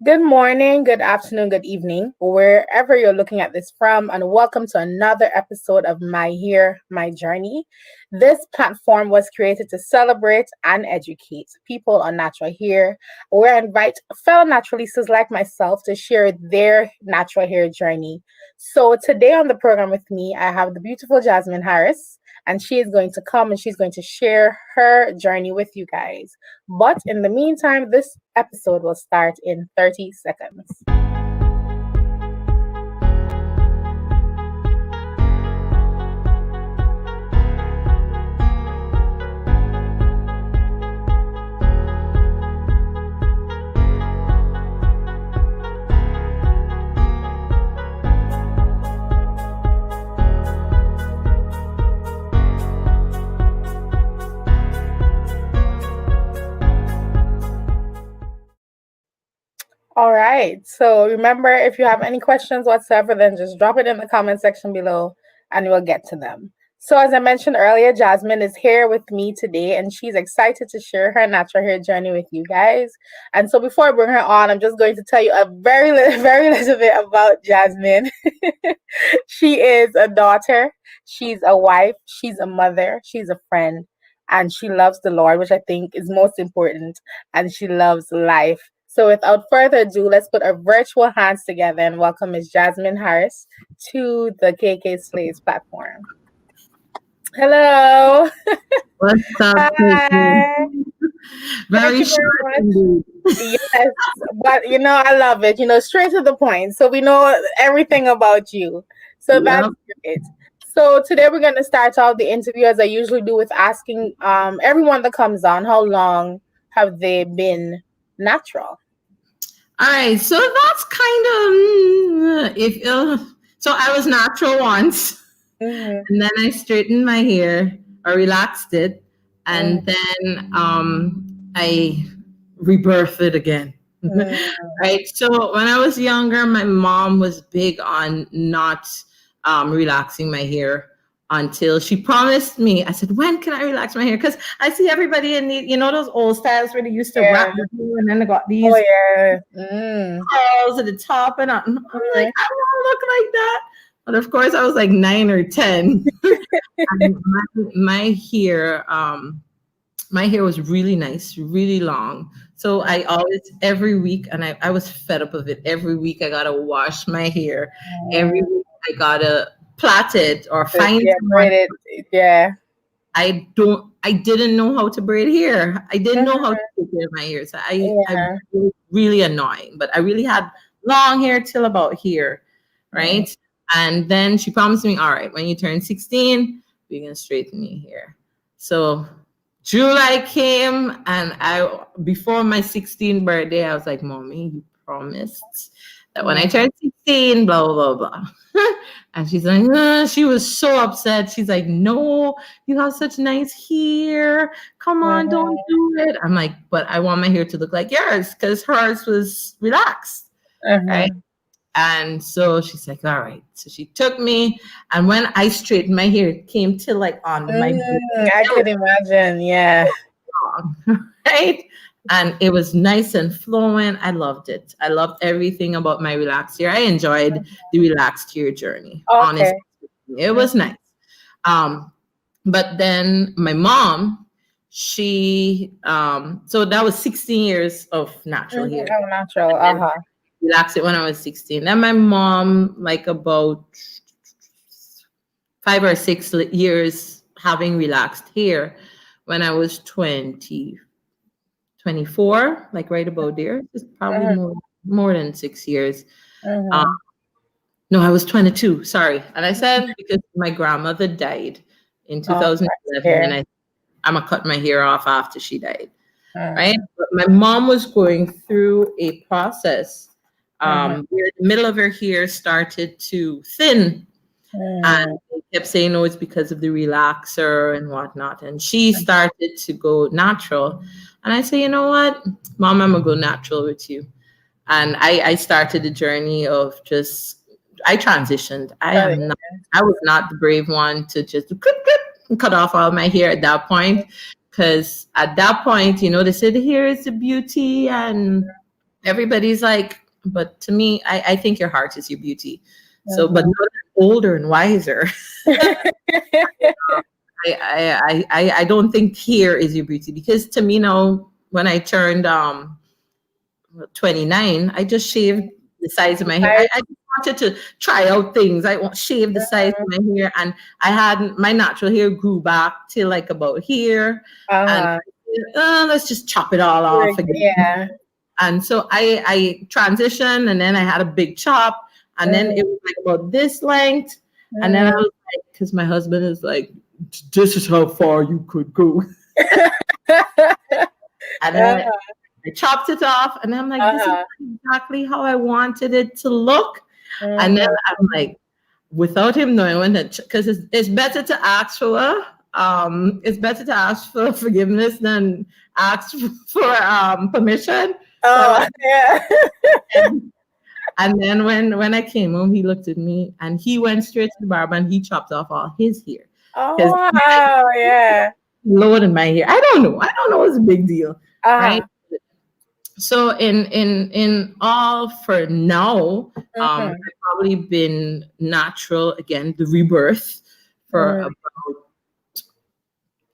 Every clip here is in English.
Good morning, good afternoon, good evening, wherever you're looking at this from, and welcome to another episode of My Hair, My Journey. This platform was created to celebrate and educate people on natural hair, where I invite fellow naturalistas like myself to share their natural hair journey. So today on the program with me, I have the beautiful Jasmin Harris, and she is going to come and she's going to share her journey with you guys. But in the meantime, this episode will start in 30 seconds. All right. So remember, if you have any questions whatsoever, then just drop it in the comment section below and we'll get to them. So as I mentioned earlier, Jasmin is here with me today and she's excited to share her natural hair journey with you guys. And so before I bring her on, I'm just going to tell you a very little bit about Jasmin. She is a daughter, she's a wife, she's a mother, she's a friend, and she loves the Lord, which I think is most important, and she loves life. So without further ado, let's put our virtual hands together and welcome Ms. Jasmin Harris to the KayKaySlays platform. Hello. What's up? Hi. Very short. Yes, but I love it. Straight to the point. So we know everything about you. So that's great. So today we're going to start off the interview as I usually do with asking everyone that comes on, how long have they been natural? All right, so that's kind of so I was natural once, and then I straightened my hair, I relaxed it, and then I rebirthed it again. Right. So when I was younger, my mom was big on not relaxing my hair until she promised me. I said, when can I relax my hair? Because I see everybody in those old styles where they used to wrap the hair and then they got these curls at the top. And I'm like, I don't look like that. But of course, I was like 9 or 10. And my hair was really nice, really long. So I always, every week, and I was fed up of it. Every week I got to wash my hair. Every week I got to plait it or find braided. Yeah. I didn't know how to braid hair. I didn't know how to take care of my hair. So I was really annoying, but I really had long hair till about here. Right. And then she promised me, all right, when you turn 16, we're going to straighten your hair. So July came and before my 16th birthday, I was like, Mommy, you promised that when I turn 16, blah, blah, blah, blah. And she's like, she was so upset. She's like, no, you have such nice hair. Come on, don't do it. I'm like, but I want my hair to look like yours because hers was relaxed. Right. And so she's like, all right. So she took me. And when I straightened my hair, it came to like on my I could imagine. Yeah. Right. And it was nice and flowing. I loved it. I loved everything about my relaxed hair. I enjoyed the relaxed hair journey. Honestly, it was nice. But then my mom, she, so that was 16 years of natural hair. Oh, natural. Relaxed it when I was 16. Then my mom, like about 5 or 6 years having relaxed hair when I was 24, like right about there. It's probably more than 6 years. No, I was 22. Sorry. And I said because my grandmother died in 2011, and I'm going to cut my hair off after she died. Right. But my mom was going through a process where the middle of her hair started to thin. And they kept saying, no, it's because of the relaxer and whatnot. And she started to go natural. And I say, you know what, Mom, I'm going to go natural with you. And I started the journey of I transitioned. I was not the brave one to just cut off all my hair at that point. Because at that point, they said the hair is the beauty and everybody's like, but to me, I think your heart is your beauty. So, but now that I'm older and wiser, I don't think hair is your beauty, because to me now, when I turned 29, I just shaved the size of my hair. I just wanted to try out things. I want shave the size of my hair, and I had my natural hair grew back till like about here, and let's just chop it all off again. Yeah. And so I transitioned, and then I had a big chop, and then it was like about this length, and then I was like, because my husband is like, this is how far you could go. And then I chopped it off, and I'm like, this is exactly how I wanted it to look. And then I'm like, without him knowing when to, because it's better to ask for forgiveness than ask for permission. And then when I came home, he looked at me and he went straight to the barber and he chopped off all his hair. Oh wow, yeah. Loaded my hair. I don't know. It's a big deal, right? So in all for now, I've probably been natural again, the rebirth for about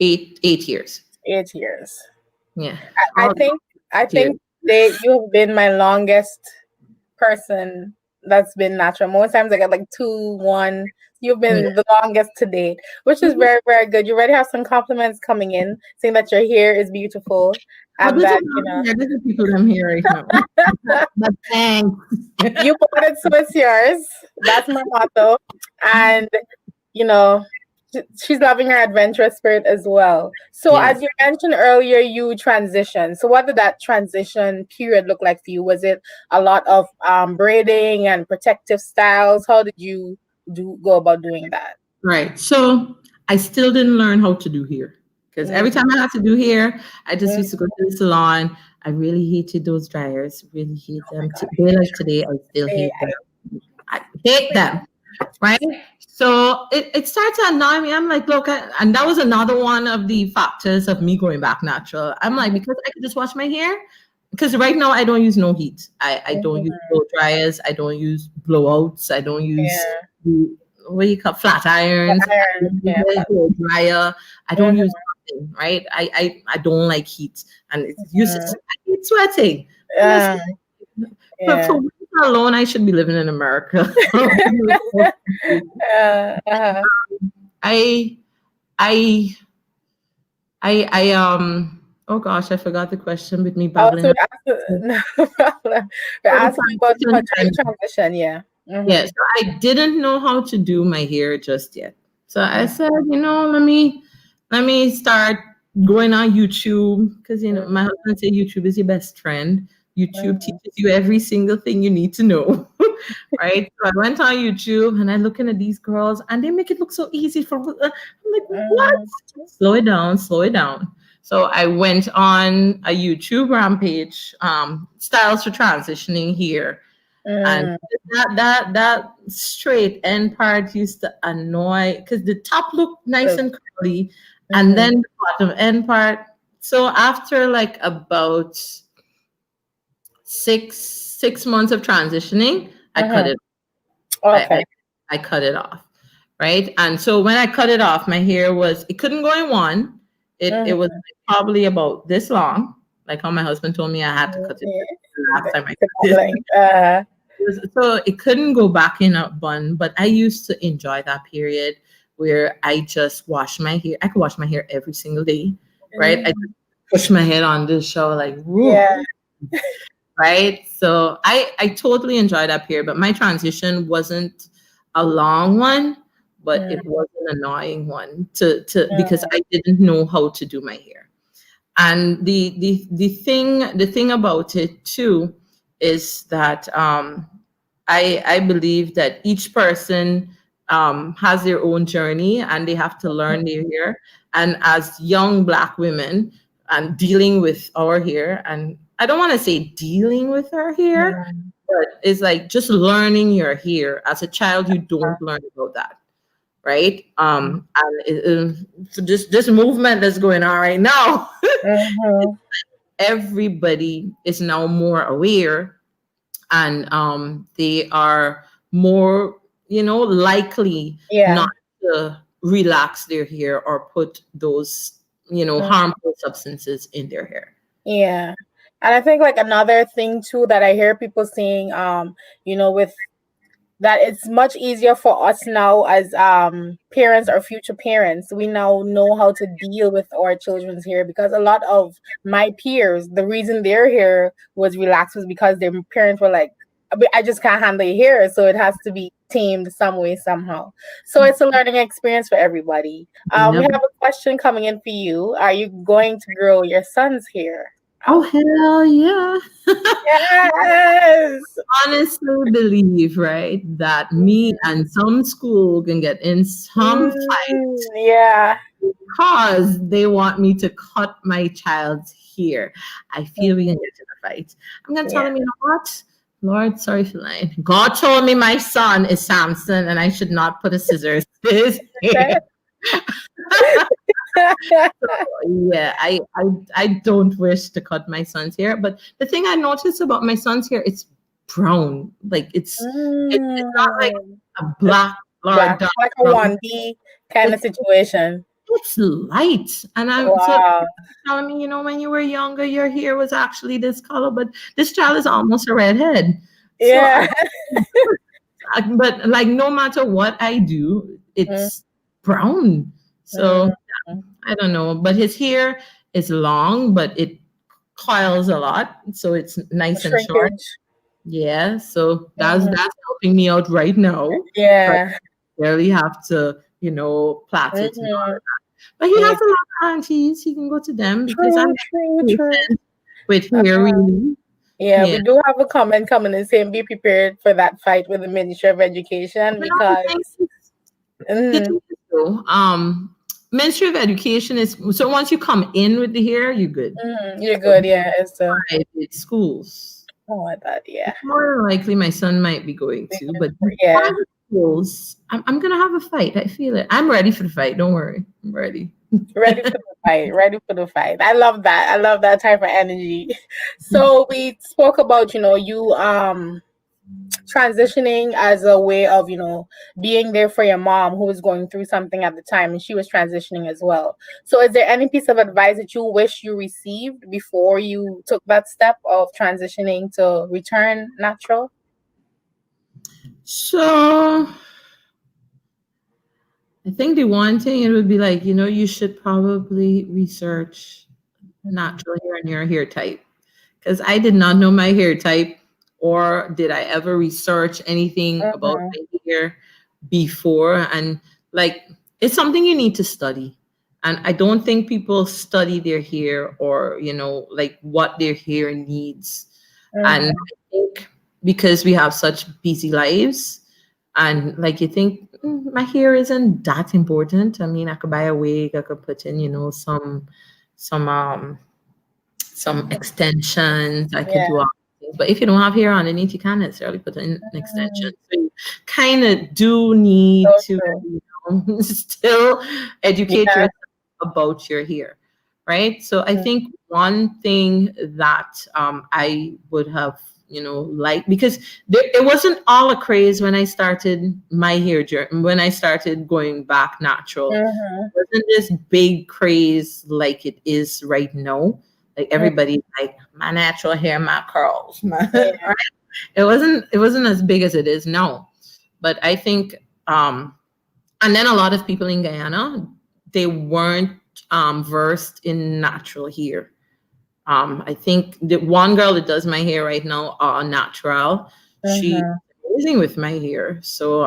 8 years. 8 years. Yeah. I think you've been my longest person that's been natural. Most times I get like 2, 1. You've been the longest to date, which is very, very good. You already have some compliments coming in, saying that your hair is beautiful. And that, this is people I'm here right now. But thanks. You bought it, so it's yours. That's my motto. And she's loving her adventurous spirit as well. So as you mentioned earlier, you transitioned. So what did that transition period look like for you? Was it a lot of braiding and protective styles? How did you go about doing that? Right. So I still didn't learn how to do hair, because every time I had to do hair, I just used to go to the salon. I really hated those dryers. Really hate them. Like today, I still hate them. I hate them. Right. So it started to annoy me. I'm like, look, and that was another one of the factors of me going back natural. I'm like, because I could just wash my hair. Because right now I don't use no heat. I don't use blow dryers. I don't use blowouts. I don't use what you call flat irons. Blow dryer. I don't use nothing. Right. I don't like heat, and it's useless. I hate sweating. For alone, I should be living in America. Oh gosh, I forgot the question with me babbling. No problem. You're asking about transition, Yes, so I didn't know how to do my hair just yet. So I said, let me start going on YouTube, because my husband said YouTube is your best friend. YouTube teaches you every single thing you need to know, right? So I went on YouTube and I'm looking at these girls and they make it look so easy. I'm like, what? Slow it down. So I went on a YouTube rampage, styles for transitioning here. And that straight end part used to annoy, because the top looked nice and curly, and then the bottom end part. So after like about 6 months of transitioning, I cut it. Okay. I cut it off, right? And so when I cut it off, my hair it couldn't go in one. It was probably about this long, like how my husband told me I had to cut it last time I cut it. So it couldn't go back in a bun, but I used to enjoy that period where I just wash my hair. I could wash my hair every single day, right? I just push my head on the shower like, right? So I totally enjoyed that period, but my transition wasn't a long one, but it was an annoying one because I didn't know how to do my hair. And the thing about it too is that I believe that each person has their own journey and they have to learn their hair. And as young Black women and dealing with our hair, and I don't want to say dealing with our hair, but it's like just learning your hair. As a child, you don't learn about that, right? And so this movement that's going on right now, everybody is now more aware, and they are more, likely Yeah. not to relax their hair or put those, Mm, harmful substances in their hair. yeah. And I think like another thing too that I hear people saying, with that it's much easier for us now as parents or future parents. We now know how to deal with our children's hair, because a lot of my peers, the reason their hair was relaxed was because their parents were like, I just can't handle your hair, so it has to be tamed some way, somehow. So it's a learning experience for everybody. We Yep. have a question coming in for you. Are you going to grow your son's hair Oh, out? hell yeah. Yes. Honestly believe, right, that me and some school can get in some fight Yeah. because they want me to cut my child's hair. I feel we Mhm. can get in a fight. I'm gonna tell Yeah. him, you know what? Lord, sorry for lying. God told me my son is Samson and I should not put a scissors to his hair. Yeah, I don't wish to cut my son's hair. But the thing I noticed about my son's hair, it's brown. Like it's not like Mm. a It's black or a black, dark like a brown. 1D kind of It's situation. it's light. And I'm so Wow. telling me, when you were younger, your hair was actually this color, but this child is almost a redhead. So Yeah. but like no matter what I do, Mm, it's brown. mm, So I don't know, but his hair is long, but it coils a lot, so it's nice and short. shrinkage. Yeah, so Mhm. that's helping me out right now. But Yeah. I barely have to, plait it and all Mhm. of that. But he Yeah. has a lot of aunties. He can go to them because I'm True, not true, true. patient with hair, Uh-huh. really. Yeah, Yeah. we do have a comment coming and saying be prepared for that fight with the Ministry of Education The because thing The mhm, thing is though, Ministry of Education is so once you come in with the hair, you're good. you're So good, yeah. It's private schools, oh my god, yeah. more than likely my son might be going to, but these Yeah. private schools, I'm gonna have a fight. I feel it. I'm ready for the fight. Don't worry, I'm ready. Ready for the fight. Ready for the fight. I love that. I love that type of energy. So we spoke about, you transitioning as a way of, being there for your mom who was going through something at the time and she was transitioning as well. So is there any piece of advice that you wish you received before you took that step of transitioning to return natural? So I think the one thing it would be like, you should probably research Mhm. natural hair and your hair type. Because I did not know my hair type, or did I ever research anything about Mhm. my hair before. And like, it's something you need to study. And I don't think people study their hair or, like what their hair needs. And Mhm. I think because we have such busy lives, and like you think my hair isn't that important. I mean, I could buy a wig, I could put in, some some extensions. I could Yeah. do all things. But if you don't have hair underneath, you can't necessarily put in an extension. Mm. So you kind of do need So to, true. still educate Yeah. yourself about your hair, right? So I Mm. think one thing that I would have, like, because it wasn't all a craze when I started my hair journey, when I started going back natural. Mhm. It wasn't this big craze like it is right now. Like Mm. everybody's like my natural hair, my curls, Yeah. right? It wasn't as big as it is now. But I think and then a lot of people in Guyana, they weren't versed in natural hair. I think the one girl that does my hair right now, natural, she's Mhm. amazing with my hair. So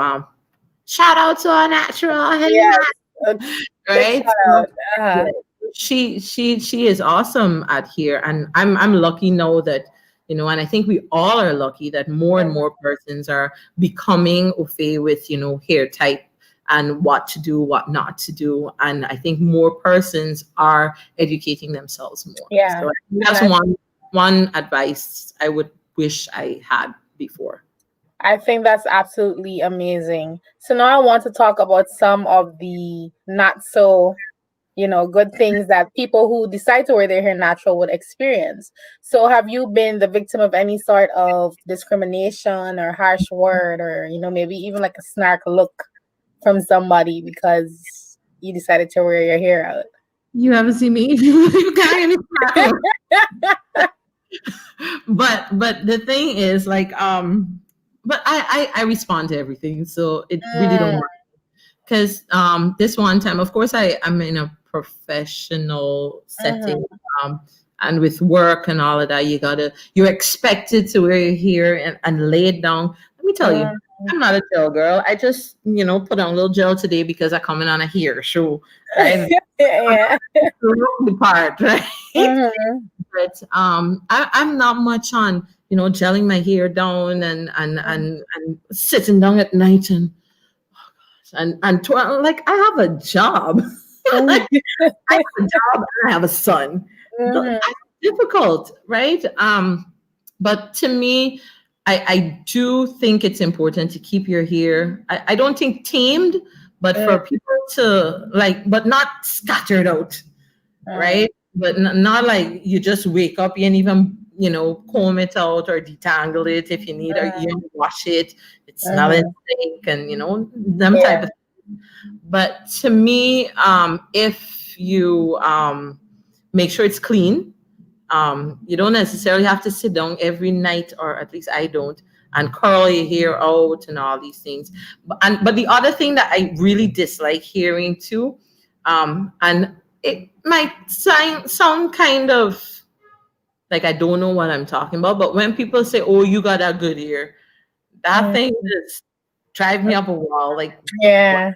shout out to our natural hair, Yes. A big right? shout So out. yeah, Uh-huh. she is awesome at here, and I'm lucky now that, and I think we all are lucky that more and more persons are becoming au fait with, hair type and what to do, what not to do, and I think more persons are educating themselves more. Yeah. So And that's one advice I would wish I had before. I think that's absolutely amazing. So now I want to talk about some of the not so good things that people who decide to wear their hair natural would experience. So have you been the victim of any sort of discrimination or harsh word, or maybe even like a snark look from somebody because you decided to wear your hair out? You haven't seen me. You can't even but the thing is, like, but I respond to everything, so it really don't Mm, work. Because this one time, of course, I'm in a professional setting, mhm, and with work and all of that, you're expected to wear your hair and lay it down. Let me tell you, mm. I'm not a gel girl. I just, put on a little gel today because I come in on a hair show, right? Yeah. The part, right? Mhm, But I'm not much on, gelling my hair down and sitting down at night like, I have a job. mhm, Like, I have a job and I have a son. mhm, That's difficult, right? But to me, I do think it's important to keep your hair. I don't think tamed, but mm, for people to, like, but not scattered out, mm, right? But not like you just wake up and even, comb it out or detangle it if you need, or you wash it. It's smelling mhm. stink and, them type Yeah. of. But to me, if you make sure it's clean, you don't necessarily have to sit down every night, or at least I don't, and curl your hair out and all these things. But the other thing that I really dislike hearing too, and it might sound kind of like I don't know what I'm talking about, but when people say, "Oh, you got a good hair," that Mm, thing just drives me up a wall. Like, what, yeah.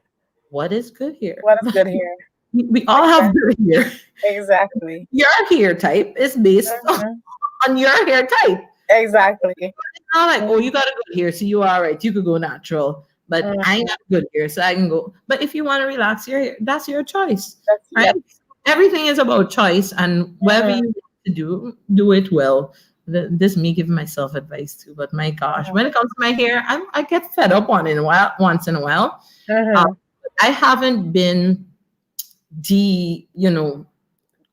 what is good hair? What is good here? We all have Exactly. good hair. Exactly. Your hair type is based Mhm. on your hair type. Exactly. It's not like, oh, Mhm, you got a good hair, so you all right. You could go natural. But I ain't mhm. got good hair, so I can go. But if you want to relax your hair, that's your choice, That's right? yep. Everything is about choice, and whatever Mhm, you want to do it well. This me giving myself advice too, but my gosh, mhm, when it comes to my hair, I get fed up once in a while. Um, mhm. I haven't been de you know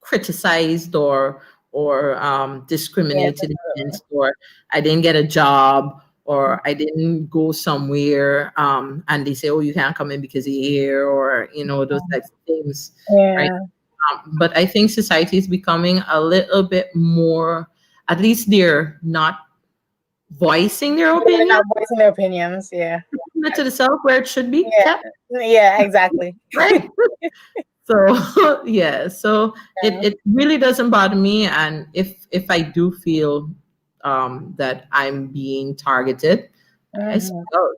criticized or Yeah. discriminated against, or I didn't get a job, or I didn't go somewhere, and they say, oh, you can't come in because of your hair, or those types of things, right? Yeah. But I think society is becoming a little bit more, at least they're not voicing their They're opinion not voicing their opinions. Yeah. to the self where it should be Yeah. kept, Yeah. Exactly. right? So yeah, so Yeah. it really doesn't bother me, and if I do feel that I'm being targeted, I speak Mhm. out.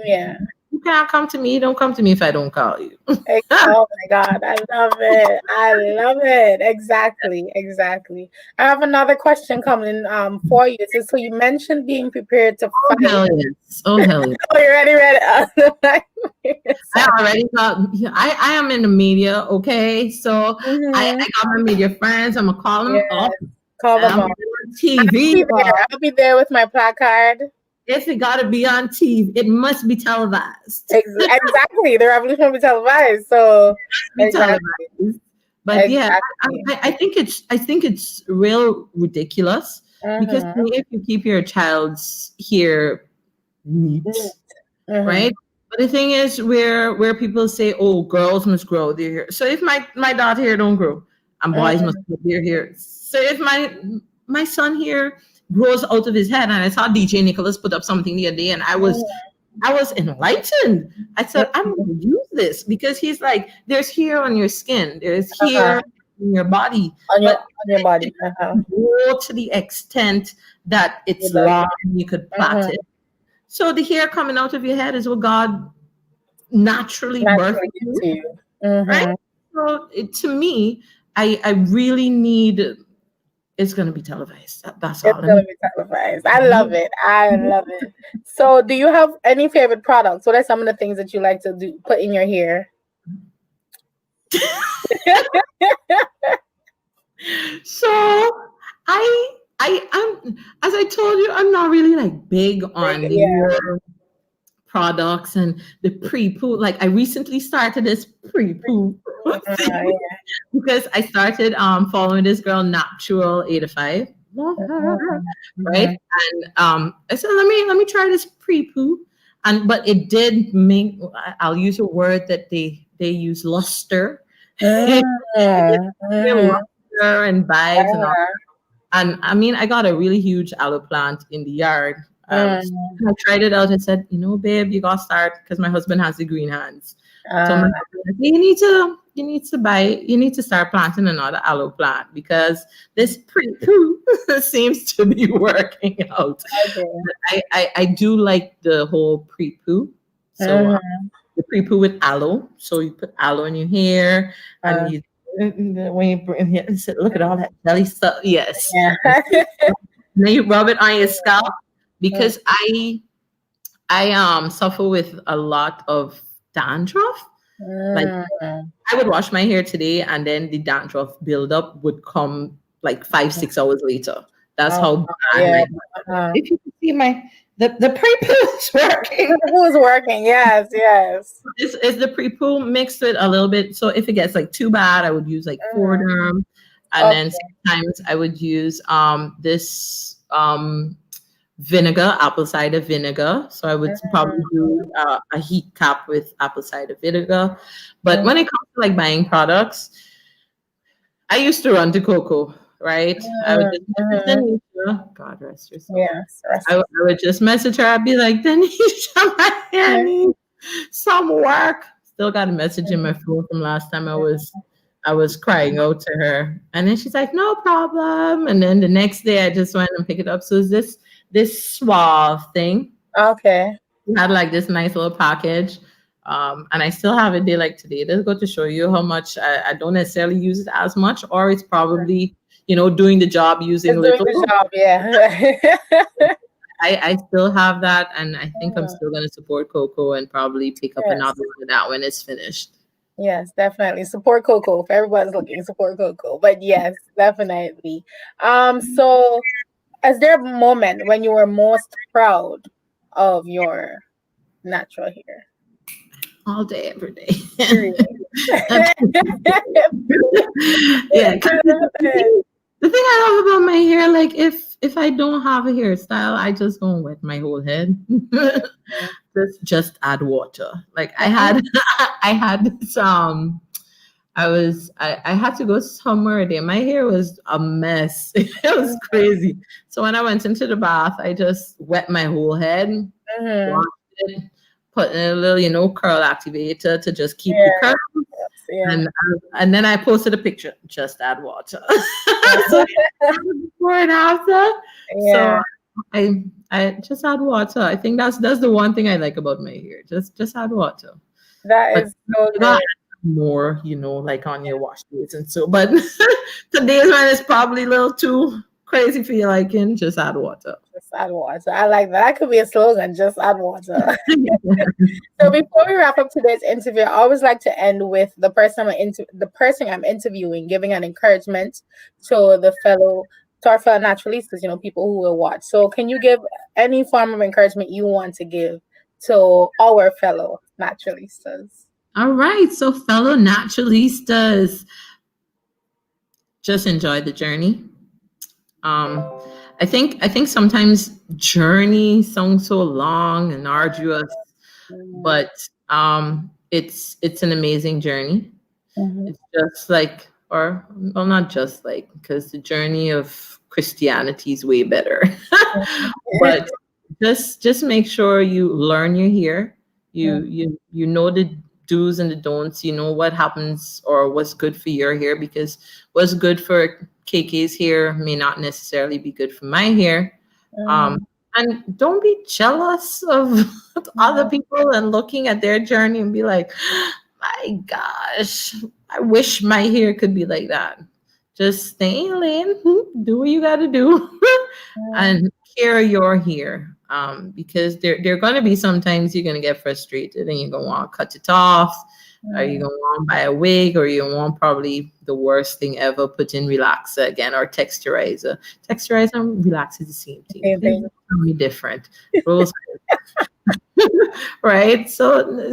Yeah. You can't come to me. Don't come to me if I don't call you. Oh my God, I love it. I love it. Exactly, exactly. I have another question coming for you. So you mentioned being prepared to Oh fight. hell yes! Oh hell yes! Oh, you ready? Ready? I Sorry. already got. I am in the media. Okay, so I Mm-hmm. got my media friends. I'm gonna call Yeah, them up. call And them I'm up. gonna be on I'll TV. be there. I'll be there with my placard. If it got to be on TV, it must be televised. Exactly. The revolution will be televised. So Be exactly. televised. But yeah, Exactly. I think it's real ridiculous, because to Mm-hmm. me, if you keep your child's hair neat, Mm-hmm. right? But the thing is, where people say, "Oh, girls must grow their hair." So if my daughter hair don't grow, and boys must grow their hair. So if my son here grows out of his head, and I saw DJ Nicholas put up something the other day, and I was enlightened. I said, I'm Mm-hmm. going to use this, because he's like, there's hair on your skin, there's Uh-huh. hair in your body, On your but on your it body. Uh-huh. grow to the extent that It it's does. long and you could plait Mm-hmm. it. So the hair coming out of your head is what God naturally birthed Naturally give you, to you. right? Mm-hmm. So to me, I really need, it's going to be televised. That's It's all. I gonna mean, be televised. I love it. I love it. So, do you have any favorite products? What are some of the things that you like to do put in your hair? so I'm, as I told you, I'm not really like big on Yeah. your products and the pre-poo. Like I recently started this pre-poo thing because I started following this girl Natural 85. Love her. Right. And I said, let me try this pre-poo. And but it did make, I'll use a word that they use, luster. Luster and vibes and all. And I mean, I got a really huge aloe plant in the yard. I tried it out and said, babe, you gotta start, because my husband has the green hands. So my husband said, you need to start planting another aloe plant because this pre-poo seems to be working out. I do like the whole pre-poo. So the pre-poo with aloe. So you put aloe in your hair and you when you bring here, look at all that jelly stuff. Yes. Then you rub it on your scalp, because I suffer with a lot of dandruff. Like I would wash my hair today and then the dandruff buildup would come like 5-6 hours later. That's how bad if you can see the pre-poo is working. The pre-poo is working, yes. It's the pre-poo mixed with a little bit. So if it gets like too bad, I would use like Fordham. And then sometimes I would use this vinegar, apple cider vinegar. So I would probably do a heat cap with apple cider vinegar. But when it comes to like buying products, I used to run to cocoa, right? I would just God rest your soul. Yes, I would just message her. I'd be like, Denisha, my hair needs some work. Still got a message in my phone from last time I was crying out to her. And then she's like, no problem. And then the next day I just went and picked it up. So it's this suave thing. Okay. We had like this nice little package. And I still have it there like today. It does go to show you how much I don't necessarily use it as much, or it's probably, doing the job using little. Doing the job, yeah. I still have that, and I think I'm still going to support Coco and probably pick up another one of that when it's finished. Yes, definitely. Support Coco. If everyone's looking, support Coco. But yes, definitely. So is there a moment when you were most proud of your natural hair? All day, every day. Yeah. The thing I love about my hair, like if I don't have a hairstyle, I just don't wet my whole head. just add water. Like I had this I had to go somewhere there. My hair was a mess. It was crazy. So when I went into the bath, I just wet my whole head, washed it, put in a little, curl activator to just keep the curls. Yeah. And then I posted a picture, just add water. So before and after. Yeah. So I just add water. I think that's the one thing I like about my hair. Just add water. Is so good. More, like on your wash days and so. But today's one is probably a little too crazy for your liking. Just add water. Just add water. I like that. That could be a slogan. Just add water. So before we wrap up today's interview, I always like to end with the person I'm interviewing giving an encouragement to our fellow naturalistas, people who will watch. So can you give any form of encouragement you want to give to our fellow naturalistas? All right. So fellow naturalistas, just enjoy the journey. I think sometimes journey sounds so long and arduous, but it's an amazing journey. It's just like, not just like, because the journey of Christianity is way better. But just make sure you learn your hair. You know the do's and the don'ts. You know what happens or what's good for your hair, because what's good for KK's hair may not necessarily be good for my hair. And don't be jealous of other people and looking at their journey and be like, my gosh, I wish my hair could be like that. Just stay in lane, do what you got to do, and care your hair. Because there are going to be sometimes you're going to get frustrated and you're going to want to cut it off. Or you're going to want to buy a wig, or you want probably the worst thing ever, put in relaxer again, or texturizer. Texturizer and relaxer is the same thing. It's different. Right? So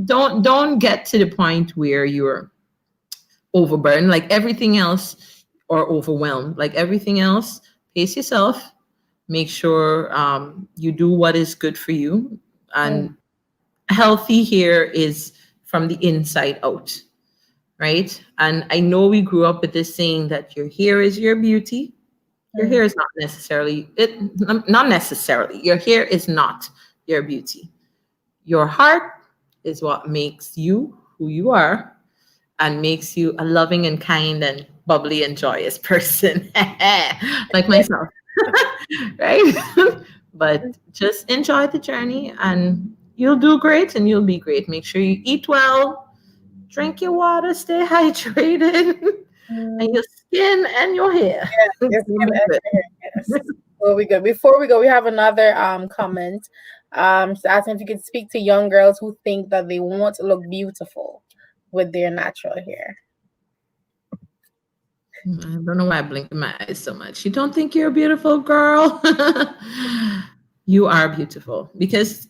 don't get to the point where you're overburdened like everything else, or overwhelmed like everything else. Pace yourself. Make sure you do what is good for you. And healthy hair is from the inside out, right? And I know we grew up with this saying that your hair is your beauty. Your hair is not necessarily it. Not necessarily. Your hair is not your beauty. Your heart is what makes you who you are, and makes you a loving and kind and bubbly and joyous person, like myself, right? But just enjoy the journey, and you'll do great, and you'll be great. Make sure you eat well, drink your water, stay hydrated, and your skin and your hair. Yes, yes. Well, we good. Before we go, we have another comment. So asking if you could speak to young girls who think that they won't look beautiful with their natural hair. I don't know why I blinked my eyes so much. You don't think you're a beautiful girl? You are beautiful, because,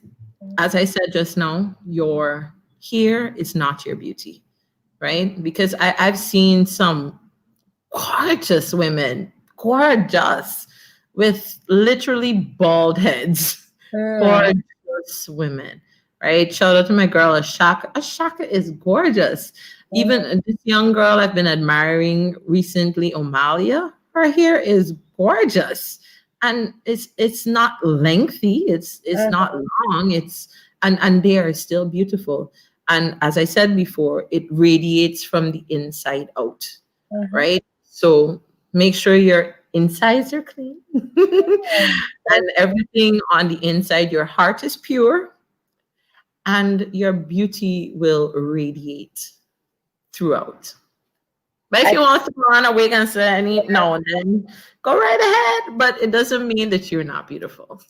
as I said just now, your hair is not your beauty, right? Because I've seen some gorgeous women, gorgeous, with literally bald heads. Gorgeous women, right? Shout out to my girl Ashaka. Ashaka is gorgeous. Even this young girl I've been admiring recently, Omalia, her hair is gorgeous. And it's not lengthy, it's not long, and they are still beautiful. And as I said before, it radiates from the inside out, right? So make sure your insides are clean and everything on the inside, your heart is pure, and your beauty will radiate throughout. But if you want to run away and say any now and then, go right ahead. But it doesn't mean that you're not beautiful.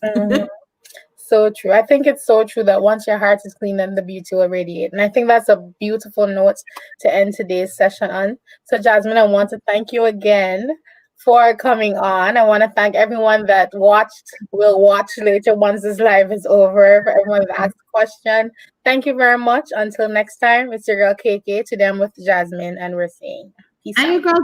So true. I think it's so true that once your heart is clean, then the beauty will radiate. And I think that's a beautiful note to end today's session on. So, Jasmin, I want to thank you again for coming on. I want to thank everyone that will watch later once this live is over, for everyone that asked a question. Thank you very much. Until next time, it's your girl KK. Today I'm with Jasmin, and we're saying peace out. And your girl,